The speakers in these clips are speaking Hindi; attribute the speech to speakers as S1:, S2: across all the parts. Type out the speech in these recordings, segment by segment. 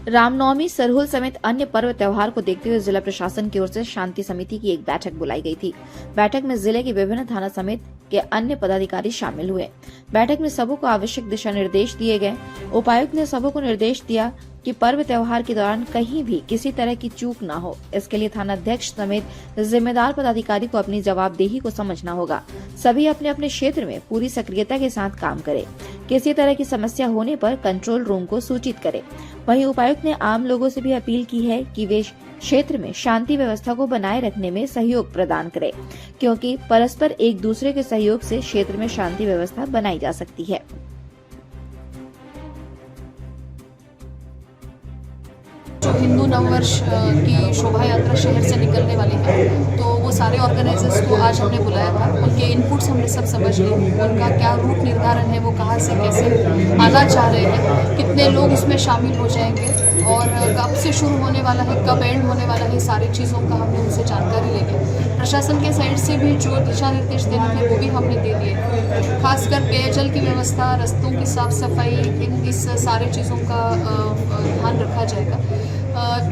S1: रामनवमी, सरहुल समेत अन्य पर्व त्योहार को देखते हुए जिला प्रशासन की ओर से शांति समिति की एक बैठक बुलाई गई थी। बैठक में जिले के विभिन्न थाना समेत के अन्य पदाधिकारी शामिल हुए। बैठक में सबों को आवश्यक दिशा निर्देश दिए गए। उपायुक्त ने सबों को निर्देश दिया कि पर्व त्योहार के दौरान कहीं भी किसी तरह की चूक न हो। इसके लिए थाना अध्यक्ष समेत जिम्मेदार पदाधिकारी को अपनी जवाबदेही को समझना होगा। सभी अपने अपने क्षेत्र में पूरी सक्रियता के साथ काम करें। किसी तरह की समस्या होने पर कंट्रोल रूम को सूचित करें। वहीं उपायुक्त ने आम लोगों से भी अपील की है कि वे क्षेत्र में शांति व्यवस्था को बनाए रखने में सहयोग प्रदान करें, क्योंकि परस्पर एक दूसरे के सहयोग से क्षेत्र में शांति व्यवस्था बनाई जा सकती है।
S2: जो हिंदू नववर्ष की शोभा यात्रा शहर से निकलने वाली है, तो वो सारे ऑर्गेनाइजर्स को आज हमने बुलाया था। उनके इनपुट्स हमने सब समझ लिए। उनका क्या रूट निर्धारण है, वो कहाँ से कैसे आना चाह रहे हैं, कितने लोग उसमें शामिल हो जाएंगे और कब से शुरू होने वाला है, कब एंड होने वाला है, सारी चीज़ों का हमने उनसे जानकारी लेंगे। प्रशासन के साइड से भी जो दिशा निर्देश देने थे वो भी हमने दे दिए। खासकर पेयजल की व्यवस्था, रास्तों की साफ सफाई, इस सारे चीज़ों का ध्यान रखा जाएगा।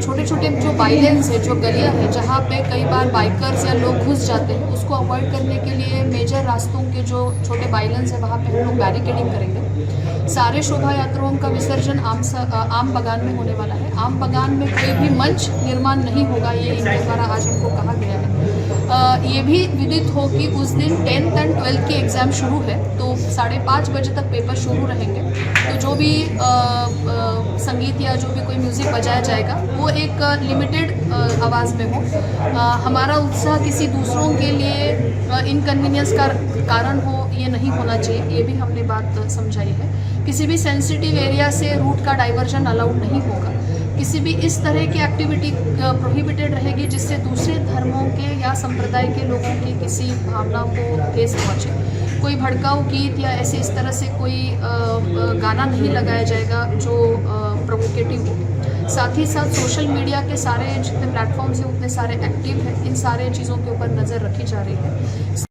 S2: छोटे छोटे जो बाइलेंस है, जो गलियां हैं जहाँ पे कई बार बाइकर्स या लोग घुस जाते हैं, उसको अवॉइड करने के लिए मेजर रास्तों के जो छोटे बाइलेंस है वहाँ पे हम लोग बैरिकेडिंग करेंगे। सारे शोभा यात्राओं का विसर्जन आम बगान में होने वाला है। आम बगान में कोई भी मंच निर्माण नहीं होगा, ये इनके द्वारा आज हमको कहा गया है। ये भी विदित हो कि उस दिन 10th एंड 12th की एग्ज़ाम शुरू है, तो 5:30 बजे तक पेपर शुरू रहेंगे। तो जो भी संगीत या जो भी कोई म्यूज़िक बजाया जाएगा वो एक लिमिटेड आवाज़ में हो। हमारा उत्साह किसी दूसरों के लिए इनकन्वीनियंस का कारण हो, ये नहीं होना चाहिए। ये भी हमने बात समझाई है। किसी भी सेंसिटिव एरिया से रूट का डाइवर्जन अलाउड नहीं होगा। किसी भी इस तरह की एक्टिविटी प्रोहिबिटेड रहेगी जिससे दूसरे धर्मों के या संप्रदाय के लोगों की किसी भावना को ठेस पहुँचे। कोई भड़काऊ गीत या ऐसे इस तरह से कोई गाना नहीं लगाया जाएगा जो प्रोवोकेटिव हो। साथ ही साथ सोशल मीडिया के सारे जितने प्लेटफॉर्म्स हैं उतने सारे एक्टिव हैं। इन सारे चीज़ों के ऊपर नज़र रखी जा रही है।